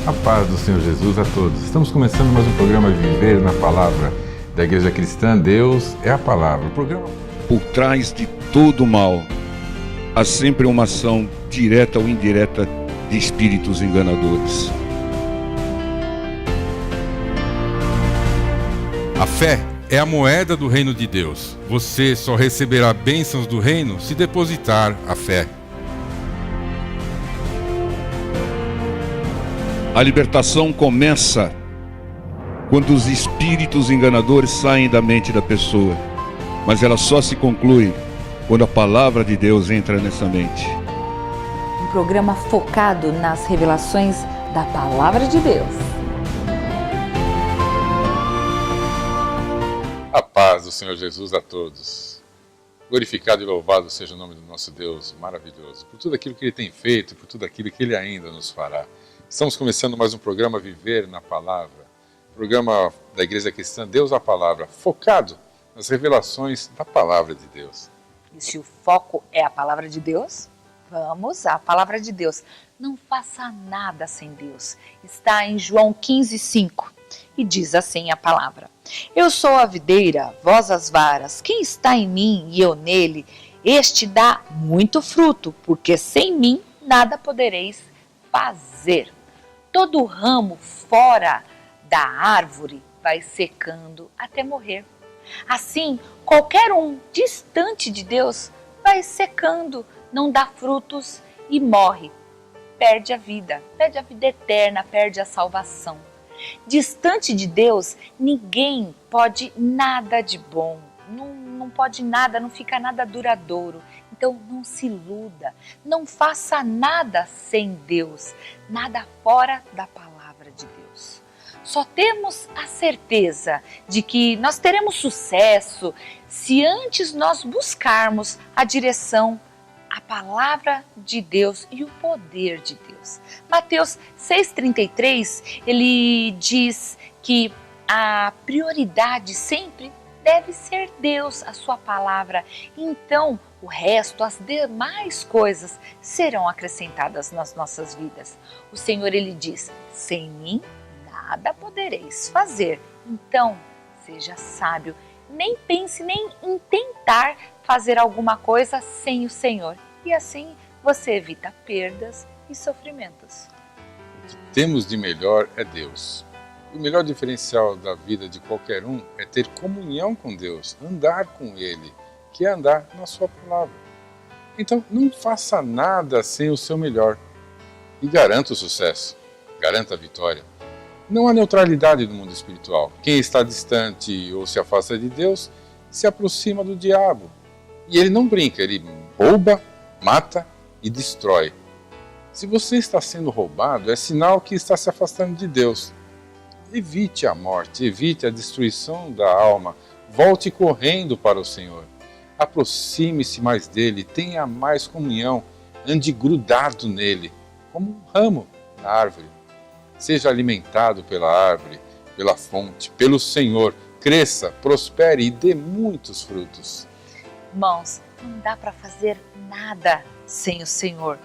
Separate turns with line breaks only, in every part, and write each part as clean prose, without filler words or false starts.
A paz do Senhor Jesus a todos. Estamos começando mais um programa Viver na Palavra da Igreja Cristã. Deus é a Palavra. O programa...
Por trás de todo mal, há sempre uma ação direta ou indireta de espíritos enganadores.
A fé é a moeda do reino de Deus. Você só receberá bênçãos do reino se depositar a fé.
A libertação começa quando os espíritos enganadores saem da mente da pessoa, mas ela só se conclui quando a palavra de Deus entra nessa mente.
Um programa focado nas revelações da palavra de Deus.
A paz do Senhor Jesus a todos. Glorificado e louvado seja o nome do nosso Deus maravilhoso, por tudo aquilo que Ele tem feito, por tudo aquilo que Ele ainda nos fará. Estamos começando mais um programa Viver na Palavra, programa da Igreja Cristã Deus a Palavra, focado nas revelações da Palavra de Deus.
E se o foco é a palavra de Deus, vamos à palavra de Deus. Não faça nada sem Deus. Está em João 15:5 e diz assim a palavra: Eu sou a videira, vós as varas. Quem está em mim e eu nele, este dá muito fruto, porque sem mim nada podereis fazer. Todo ramo fora da árvore vai secando até morrer. Assim, qualquer um distante de Deus vai secando, não dá frutos e morre. Perde a vida eterna, perde a salvação. Distante de Deus, ninguém pode nada de bom, não pode nada, não fica nada duradouro. Então não se iluda, não faça nada sem Deus, nada fora da palavra de Deus. Só temos a certeza de que nós teremos sucesso se antes nós buscarmos a direção, a palavra de Deus e o poder de Deus. Mateus 6,33, ele diz que a prioridade sempre deve ser Deus, a sua palavra. Então, o resto, as demais coisas serão acrescentadas nas nossas vidas. O Senhor, ele diz: sem mim nada podereis fazer. Então, seja sábio, nem pense nem em tentar fazer alguma coisa sem o Senhor. E assim você evita perdas e sofrimentos.
O que temos de melhor é Deus. O melhor diferencial da vida de qualquer um é ter comunhão com Deus, andar com Ele, que é andar na sua palavra. Então, não faça nada sem o seu melhor e garanta o sucesso, garanta a vitória. Não há neutralidade no mundo espiritual. Quem está distante ou se afasta de Deus, se aproxima do diabo. E ele não brinca, ele rouba, mata e destrói. Se você está sendo roubado, é sinal que está se afastando de Deus. Evite a morte, evite a destruição da alma, volte correndo para o Senhor. Aproxime-se mais dele, tenha mais comunhão, ande grudado nele, como um ramo na árvore. Seja alimentado pela árvore, pela fonte, pelo Senhor, cresça, prospere e dê muitos frutos.
Irmãos, não dá para fazer nada sem o Senhor.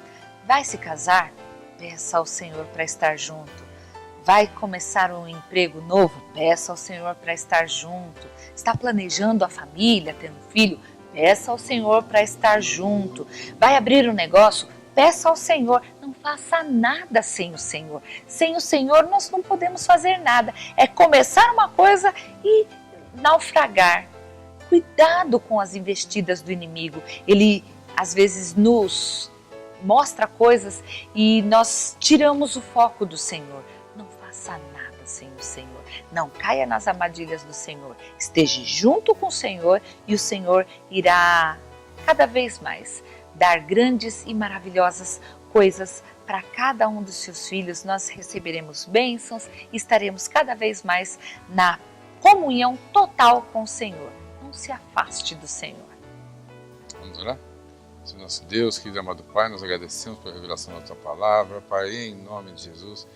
Vai se casar? Peça ao Senhor para estar junto. Vai começar um emprego novo? Peça ao Senhor para estar junto. Está planejando a família, tendo filho? Peça ao Senhor para estar junto. Vai abrir um negócio? Peça ao Senhor. Não faça nada sem o Senhor. Sem o Senhor nós não podemos fazer nada. É começar uma coisa e naufragar. Cuidado com as investidas do inimigo. Ele às vezes nos mostra coisas e nós tiramos o foco do Senhor. Não faça nada sem o Senhor. Não caia nas armadilhas do Senhor. Esteja junto com o Senhor e o Senhor irá cada vez mais dar grandes e maravilhosas coisas para cada um dos seus filhos. Nós receberemos bênçãos e estaremos cada vez mais na comunhão total com o Senhor. Não se afaste do Senhor.
Vamos orar? Senhor nosso Deus, querido amado Pai, nós agradecemos pela revelação da Tua Palavra. Pai, em nome de Jesus,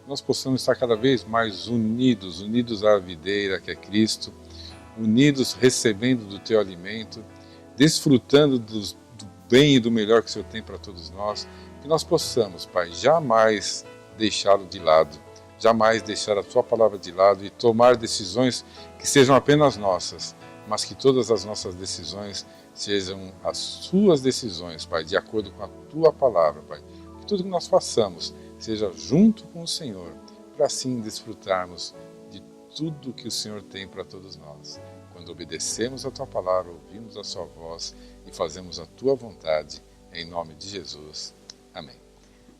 nós possamos estar cada vez mais unidos à videira que é Cristo, unidos recebendo do Teu alimento, desfrutando do bem e do melhor que o Senhor tem para todos nós, que nós possamos, Pai, jamais deixá-lo de lado, jamais deixar a tua palavra de lado e tomar decisões que sejam apenas nossas, mas que todas as nossas decisões sejam as suas decisões, Pai, de acordo com a tua palavra, Pai. Que tudo que nós façamos seja junto com o Senhor, para assim desfrutarmos de tudo que o Senhor tem para todos nós. Quando obedecemos a tua palavra, ouvimos a sua voz e fazemos a tua vontade, em nome de Jesus. Amém.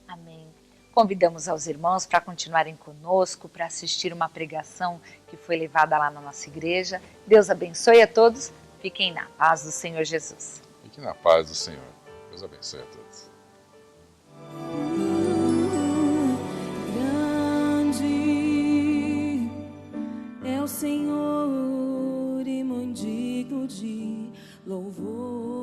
Amém. Convidamos aos irmãos para continuarem conosco, para assistir uma pregação que foi levada lá na nossa igreja. Deus abençoe a todos. Fiquem na paz do Senhor Jesus.
Fiquem na paz do Senhor. Deus abençoe a todos.
Grande é o Senhor e muito digno de louvor.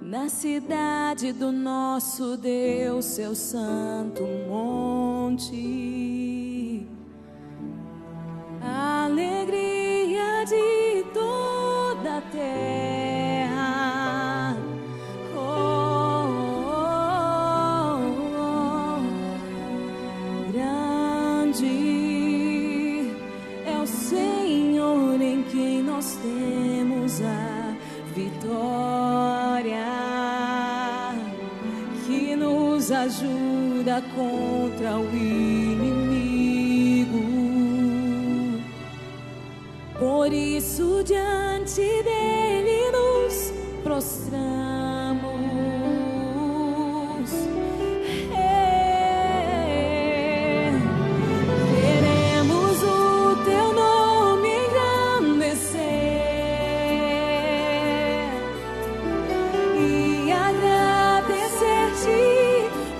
Na cidade do nosso Deus, seu santo monte, a alegria de toda a terra. Grande é o Senhor em quem nós temos a vitória, que nos ajuda contra o inimigo. Por isso diante dele nos prostramos. Queremos o teu nome engrandecer e agradecer-te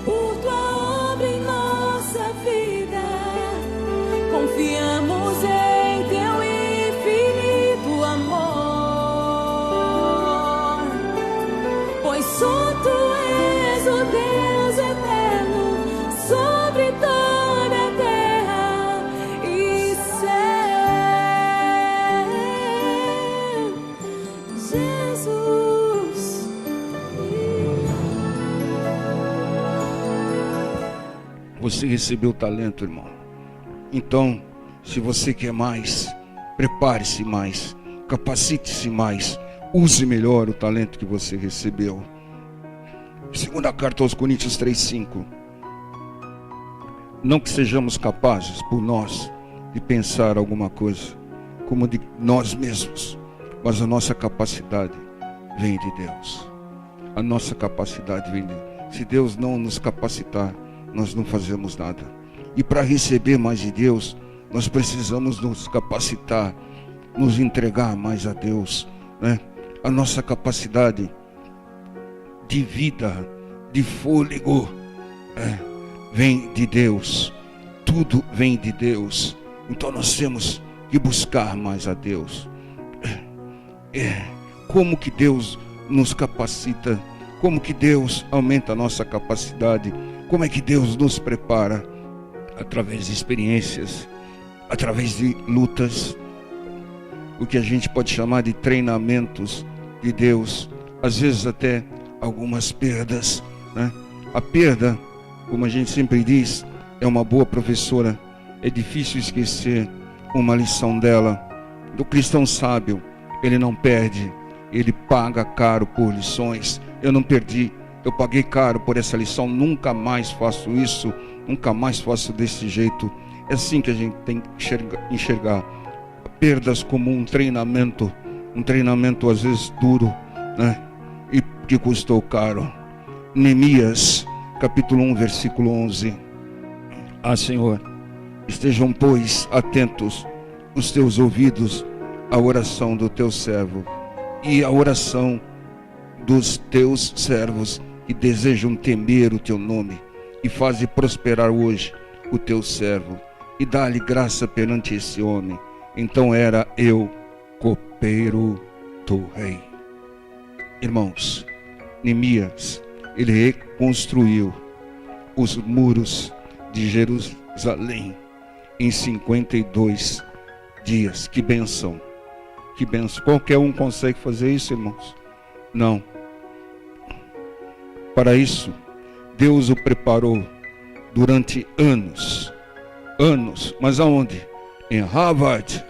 por tua obra em nossa vida. Confiamos em teu infinito amor, pois só tu és o Deus eterno sobre toda a terra e céu. Jesus.
Você recebeu talento, irmão. Então, se você quer mais, prepare-se mais, capacite-se mais, use melhor o talento que você recebeu. Segunda carta aos Coríntios 3:5. Não que sejamos capazes por nós de pensar alguma coisa como de nós mesmos, mas a nossa capacidade vem de Deus. A nossa capacidade vem de Deus. Se Deus não nos capacitar, nós não fazemos nada. E para receber mais de Deus, nós precisamos nos capacitar, nos entregar mais a Deus, né? A nossa capacidade de vida, de fôlego, vem de Deus. Tudo vem de Deus. Então nós temos que buscar mais a Deus. Como que Deus nos capacita? Como que Deus aumenta a nossa capacidade? Como é que Deus nos prepara? Através de experiências, através de lutas, o que a gente pode chamar de treinamentos de Deus, às vezes até algumas perdas, né? A perda, como a gente sempre diz, é uma boa professora. É difícil esquecer uma lição dela. Do cristão sábio, ele não perde, ele paga caro por lições. Eu não perdi, eu paguei caro por essa lição, nunca mais faço isso, nunca mais faço desse jeito. É assim que a gente tem que enxergar perdas como um treinamento às vezes duro, né? E que custou caro. Neemias, capítulo 1, versículo 11. Ah, Senhor, estejam, pois, atentos os teus ouvidos à oração do teu servo e à oração dos teus servos que desejam temer o teu nome, e faze prosperar hoje o teu servo, e dá-lhe graça perante esse homem. Então era eu copeiro do rei. Irmãos, Neemias, ele reconstruiu os muros de Jerusalém em 52 dias. Que bênção, que bênção. Qualquer um consegue fazer isso, irmãos? Não. Para isso, Deus o preparou durante anos. Anos. Mas aonde? Em Harvard,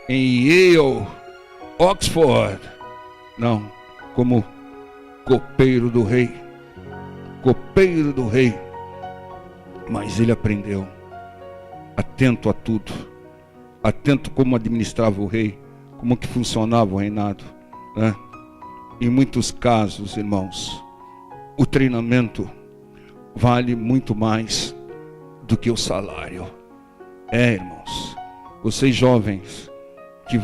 em Yale, Oxford. Não, como copeiro do rei. Copeiro do rei. Mas ele aprendeu, atento a tudo, atento como administrava o rei, como que funcionava o reinado, né? Em muitos casos, irmãos, o treinamento vale muito mais do que o salário. Irmãos, vocês jovens que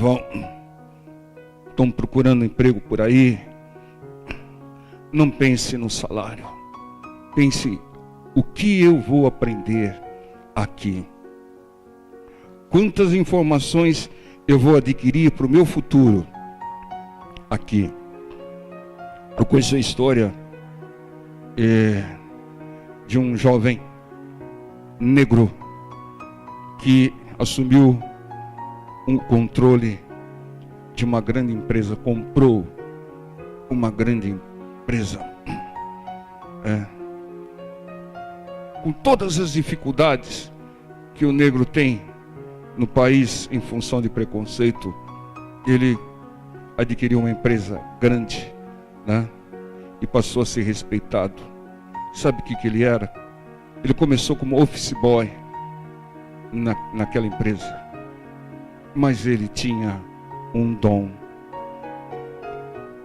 estão procurando emprego por aí, não pense no salário, pense o que eu vou aprender aqui. Quantas informações eu vou adquirir para o meu futuro aqui. Eu conheço a história de um jovem negro que assumiu um controle de uma grande empresa, comprou uma grande empresa. Com todas as dificuldades que o negro tem no país em função de preconceito, ele adquiriu uma empresa grande, né? E passou a ser respeitado. Sabe o que ele era? Ele começou como office boy naquela empresa, mas ele tinha um dom.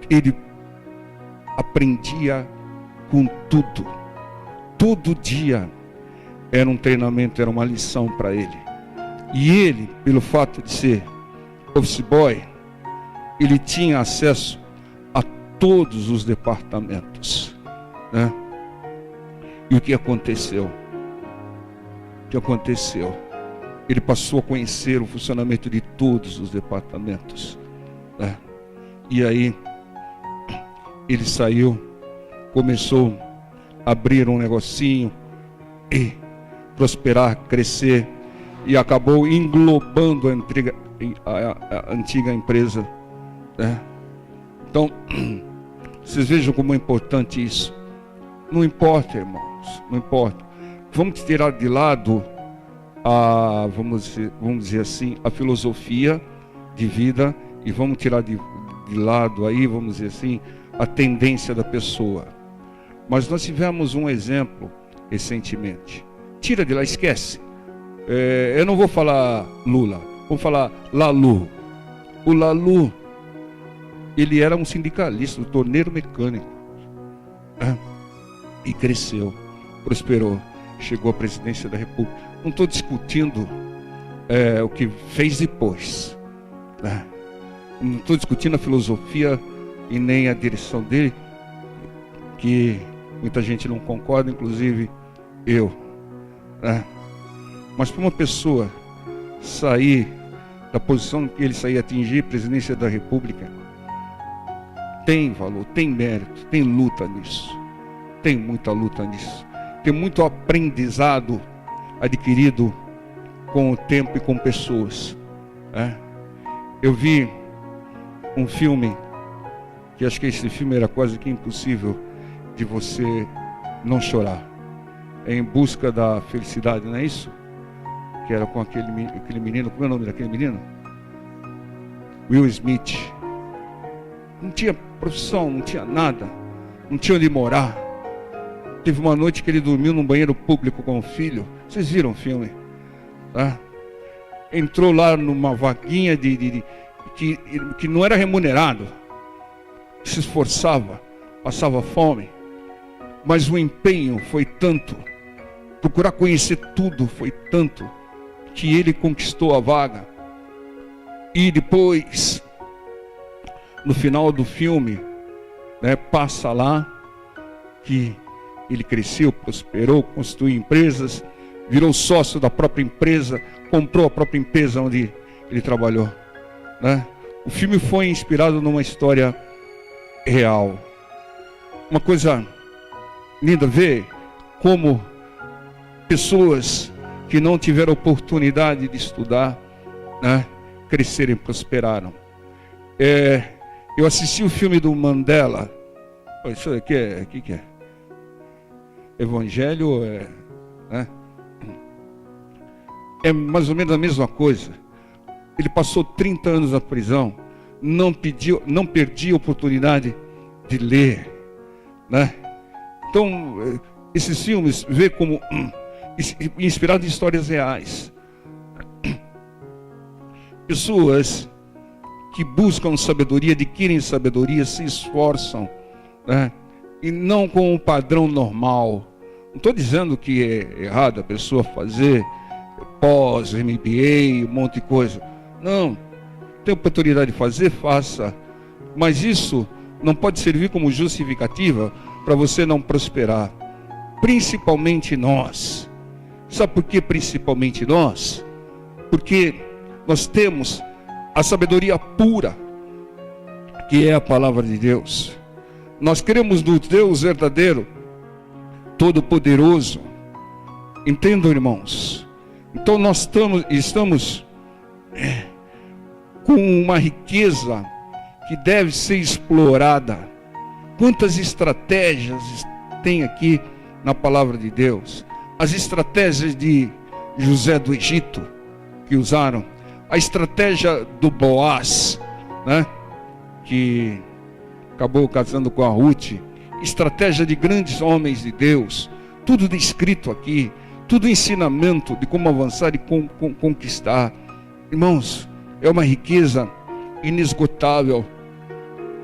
Ele aprendia com tudo. Todo dia era um treinamento, era uma lição para ele. E ele, pelo fato de ser office boy, ele tinha acesso a todos os departamentos, né? E o que aconteceu? O que aconteceu? Ele passou a conhecer o funcionamento de todos os departamentos, né? E aí ele saiu, começou a abrir um negocinho e prosperar, crescer, e acabou englobando a antiga empresa, né? Então, vocês vejam como é importante isso. Não importa, irmãos, não importa. Vamos tirar de lado vamos dizer assim, a filosofia de vida, e vamos tirar de lado aí, vamos dizer assim, a tendência da pessoa. Mas nós tivemos um exemplo recentemente. Tira de lá, esquece. Eu não vou falar Lula, vou falar Lalu. O Lalu, ele era um sindicalista, um torneiro mecânico, e cresceu, prosperou, chegou à presidência da República. Não estou discutindo o que fez depois, né? Não estou discutindo a filosofia e nem a direção dele, que muita gente não concorda, inclusive eu, né? Mas para uma pessoa sair da posição que ele saía, atingir a presidência da República, tem valor, tem mérito, tem luta nisso. Tem muita luta nisso. Tem muito aprendizado adquirido com o tempo e com pessoas, né? Eu vi um filme, que acho que esse filme era quase que impossível de você não chorar. Em Busca da Felicidade, não é isso? Que era com aquele menino, como é o nome daquele menino? Will Smith. Não tinha profissão, não tinha nada, não tinha onde morar. Teve uma noite que ele dormiu num banheiro público com o filho. Vocês viram o filme? Tá? Entrou lá numa vaguinha que não era remunerado. Se esforçava, passava fome. Mas o empenho foi tanto, procurar conhecer tudo foi tanto, que ele conquistou a vaga. E depois, no final do filme, né, passa lá que ele cresceu, prosperou, construiu empresas, virou sócio da própria empresa, comprou a própria empresa onde ele trabalhou, né? O filme foi inspirado numa história real. Uma coisa linda ver como pessoas que não tiveram oportunidade de estudar, né, cresceram e prosperaram. Eu assisti o filme do Mandela. Isso aqui que é? evangelho é mais ou menos a mesma coisa. Ele passou 30 anos na prisão, não perdia a oportunidade de ler, né? Então, esses filmes vê como inspirados em histórias reais. Pessoas que buscam sabedoria, adquirem sabedoria, se esforçam, né? E não com o padrão normal. Não estou dizendo que é errado a pessoa fazer pós, MBA, um monte de coisa. Não, tem oportunidade de fazer, faça. Mas isso não pode servir como justificativa para você não prosperar. Principalmente nós. Sabe por que principalmente nós? Porque nós temos a sabedoria pura, que é a palavra de Deus. Nós cremos no Deus verdadeiro, todo-poderoso. Entendam, irmãos? Então nós estamos com uma riqueza que deve ser explorada. Quantas estratégias tem aqui na palavra de Deus? As estratégias de José do Egito que usaram, a estratégia do Boaz, né, que acabou casando com a Ruth, estratégia de grandes homens de Deus, tudo descrito aqui, tudo ensinamento de como avançar e conquistar. Irmãos, é uma riqueza inesgotável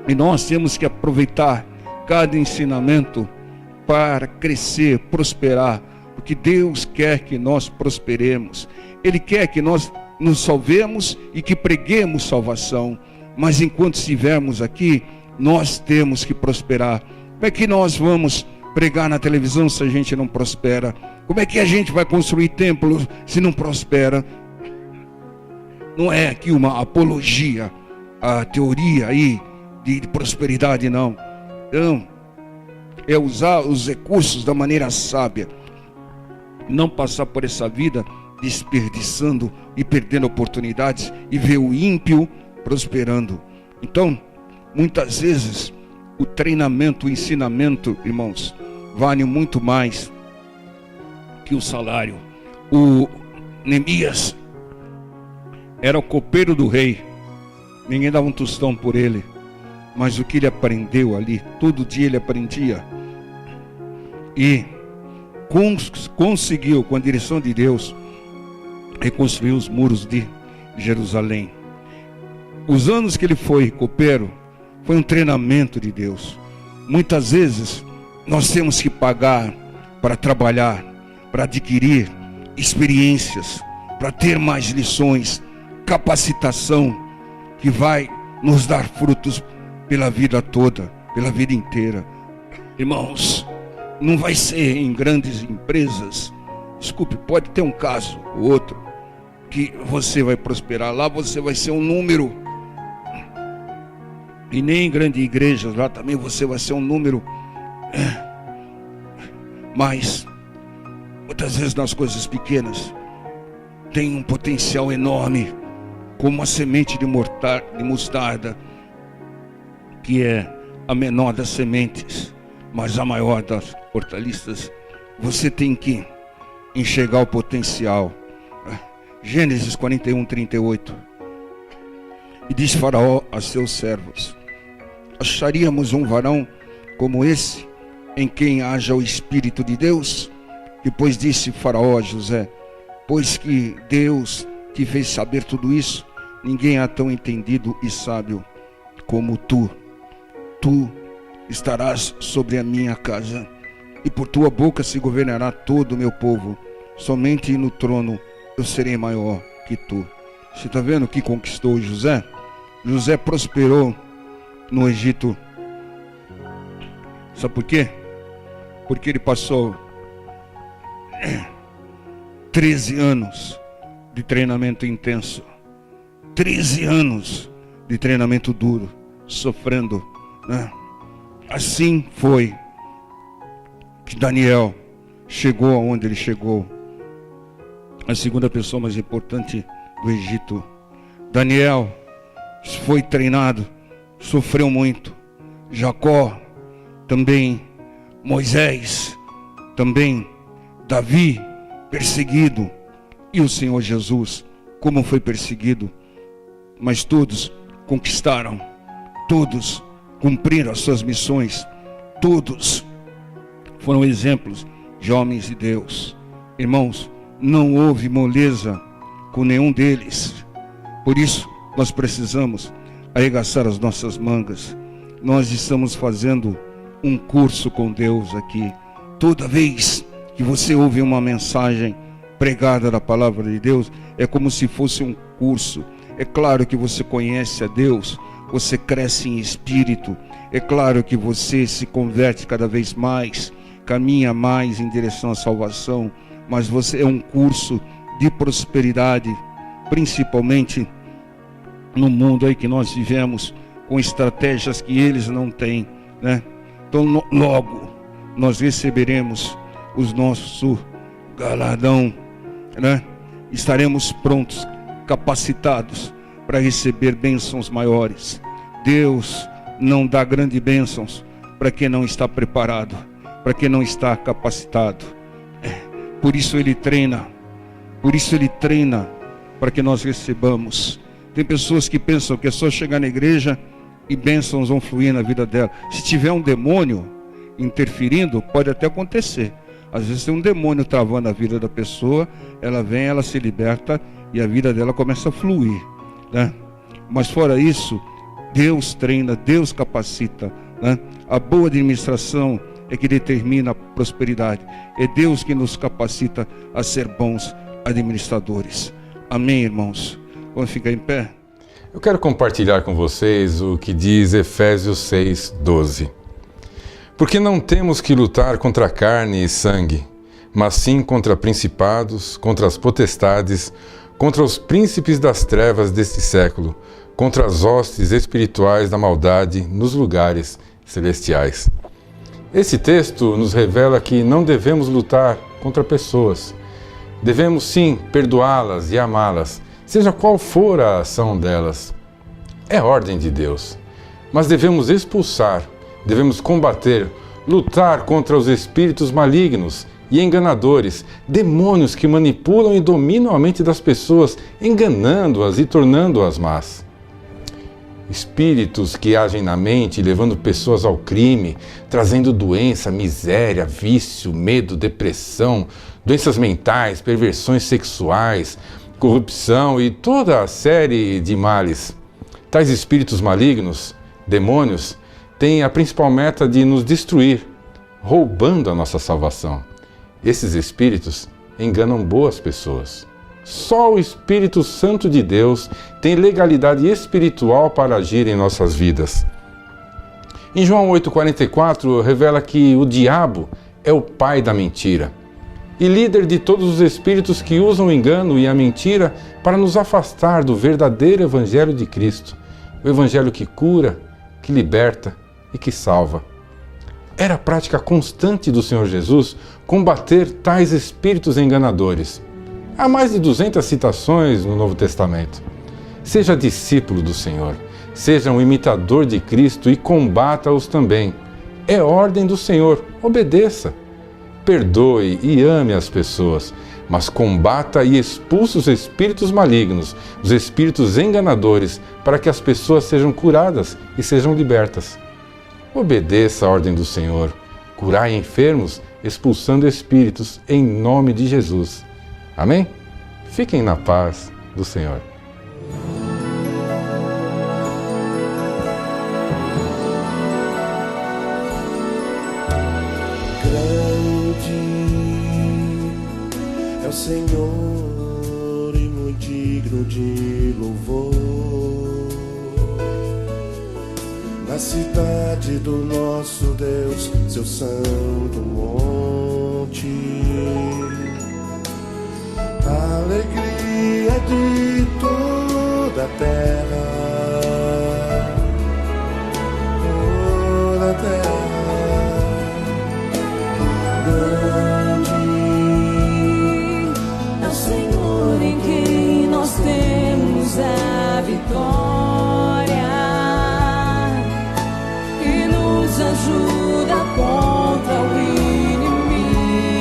e nós temos que aproveitar cada ensinamento para crescer, prosperar, porque Deus quer que nós prosperemos. Ele quer que nós nos salvemos e que preguemos salvação, mas enquanto estivermos aqui, nós temos que prosperar. Como é que nós vamos pregar na televisão se a gente não prospera? Como é que a gente vai construir templos se não prospera? Não é aqui uma apologia à teoria aí de prosperidade, não. Não, é usar os recursos da maneira sábia, não passar por essa vida desperdiçando e perdendo oportunidades e ver o ímpio prosperando. Então, muitas vezes o treinamento, o ensinamento, irmãos, vale muito mais que o salário. O Neemias era o copeiro do rei, ninguém dava um tostão por ele, mas o que ele aprendeu ali, todo dia ele aprendia e conseguiu, com a direção de Deus, reconstruir os muros de Jerusalém. Os anos que ele foi copeiro foi um treinamento de Deus. Muitas vezes nós temos que pagar para trabalhar, para adquirir experiências, para ter mais lições, capacitação que vai nos dar frutos pela vida toda, pela vida inteira. Irmãos, não vai ser em grandes empresas. Desculpe, pode ter um caso ou outro que você vai prosperar. Lá você vai ser um número. E nem em grandes igrejas, lá também você vai ser um número. Mas muitas vezes nas coisas pequenas tem um potencial enorme, como a semente de mostarda, que é a menor das sementes, mas a maior das hortaliças. Você tem que enxergar o potencial. Gênesis 41, 38. E diz Faraó a seus servos: acharíamos um varão como esse, em quem haja o Espírito de Deus? Depois disse Faraó a José: pois que Deus te fez saber tudo isso, ninguém há tão entendido e sábio como tu. Tu estarás sobre a minha casa, e por tua boca se governará todo o meu povo. Somente no trono eu serei maior que tu. Você está vendo que conquistou José? José prosperou no Egito. Sabe por quê? Porque ele passou 13 anos de treinamento intenso. 13 anos de treinamento duro, sofrendo, né? Assim foi que Daniel chegou aonde ele chegou. A segunda pessoa mais importante do Egito. Daniel foi treinado, sofreu muito. Jacó também, Moisés Também Davi perseguido, e o Senhor Jesus, como foi perseguido, mas todos conquistaram, todos cumpriram as suas missões, todos foram exemplos de homens de Deus. Irmãos, não houve moleza com nenhum deles. Por isso, nós precisamos arregaçar as nossas mangas. Nós estamos fazendo um curso com Deus aqui. Toda vez que você ouve uma mensagem pregada da palavra de Deus, é como se fosse um curso. É claro que você conhece a Deus, você cresce em espírito. É claro que você se converte cada vez mais, caminha mais em direção à salvação. Mas você é um curso de prosperidade, principalmente no mundo aí que nós vivemos, com estratégias que eles não têm, né? Então logo nós receberemos o nosso galardão, né? Estaremos prontos, capacitados para receber bênçãos maiores. Deus não dá grandes bênçãos para quem não está preparado, para quem não está capacitado. Por isso Ele treina para que nós recebamos. Tem pessoas que pensam que é só chegar na igreja e bênçãos vão fluir na vida dela. Se tiver um demônio interferindo, pode até acontecer. Às vezes tem um demônio travando a vida da pessoa, ela vem, ela se liberta e a vida dela começa a fluir, né? Mas fora isso, Deus treina, Deus capacita, né? A boa administração é que determina a prosperidade. É Deus que nos capacita a ser bons administradores. Amém, irmãos? Vamos ficar em pé?
Eu quero compartilhar com vocês o que diz Efésios 6:12. Porque não temos que lutar contra carne e sangue, mas sim contra principados, contra as potestades, contra os príncipes das trevas deste século, contra as hostes espirituais da maldade nos lugares celestiais. Esse texto nos revela que não devemos lutar contra pessoas. Devemos sim perdoá-las e amá-las, seja qual for a ação delas. É ordem de Deus. Mas devemos expulsar, devemos combater, lutar contra os espíritos malignos e enganadores, demônios que manipulam e dominam a mente das pessoas, enganando-as e tornando-as más. Espíritos que agem na mente, levando pessoas ao crime, trazendo doença, miséria, vício, medo, depressão, doenças mentais, perversões sexuais, corrupção e toda a série de males. Tais espíritos malignos, demônios, têm a principal meta de nos destruir, roubando a nossa salvação. Esses espíritos enganam boas pessoas. Só o Espírito Santo de Deus tem legalidade espiritual para agir em nossas vidas. Em João 8,44 revela que o diabo é o pai da mentira e líder de todos os espíritos que usam o engano e a mentira para nos afastar do verdadeiro Evangelho de Cristo, o Evangelho que cura, que liberta e que salva. Era a prática constante do Senhor Jesus combater tais espíritos enganadores. Há mais de 200 citações no Novo Testamento. Seja discípulo do Senhor, seja um imitador de Cristo e combata-os também. É ordem do Senhor, obedeça. Perdoe e ame as pessoas, mas combata e expulse os espíritos malignos, os espíritos enganadores, para que as pessoas sejam curadas e sejam libertas. Obedeça a ordem do Senhor. Curai enfermos, expulsando espíritos, em nome de Jesus. Amém? Fiquem na paz do Senhor.
Grande é o Senhor e muito digno de louvor. Na cidade do nosso Deus, seu santo monte. A alegria de toda a terra, toda a terra.
Grande é o Senhor em quem nós temos a vitória e nos ajuda contra o inimigo.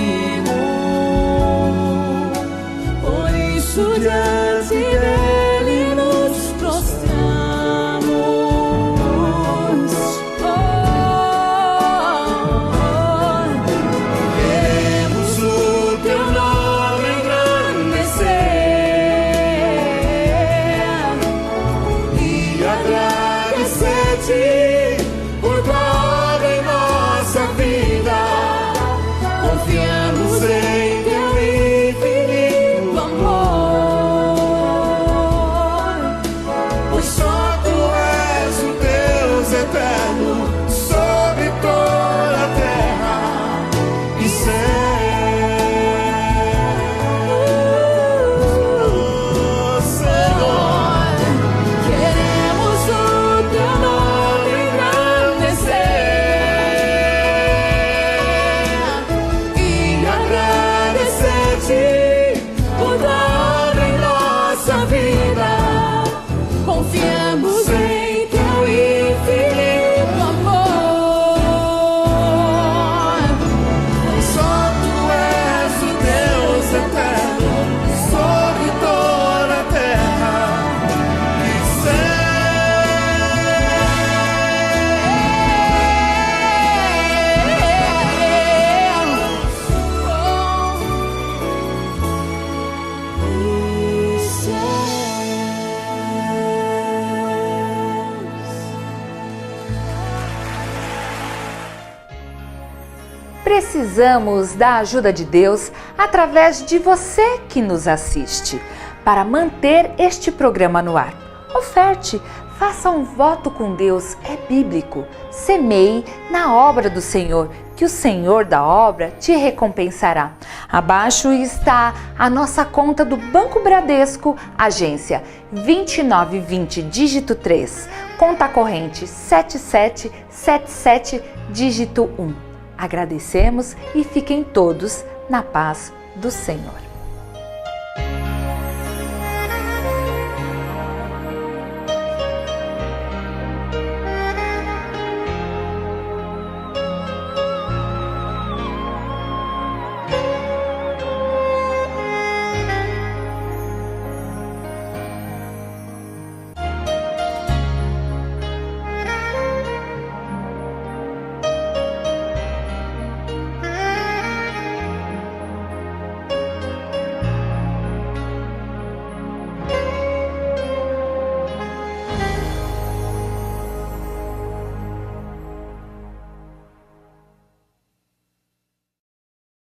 Precisamos da ajuda de Deus através de você que nos assiste, para manter este programa no ar. Oferte, faça um voto com Deus, é bíblico. Semeie na obra do Senhor, que o Senhor da obra te recompensará. Abaixo está a nossa conta do Banco Bradesco, agência 2920, dígito 3, conta corrente 7777, dígito 1. Agradecemos e fiquem todos na paz do Senhor.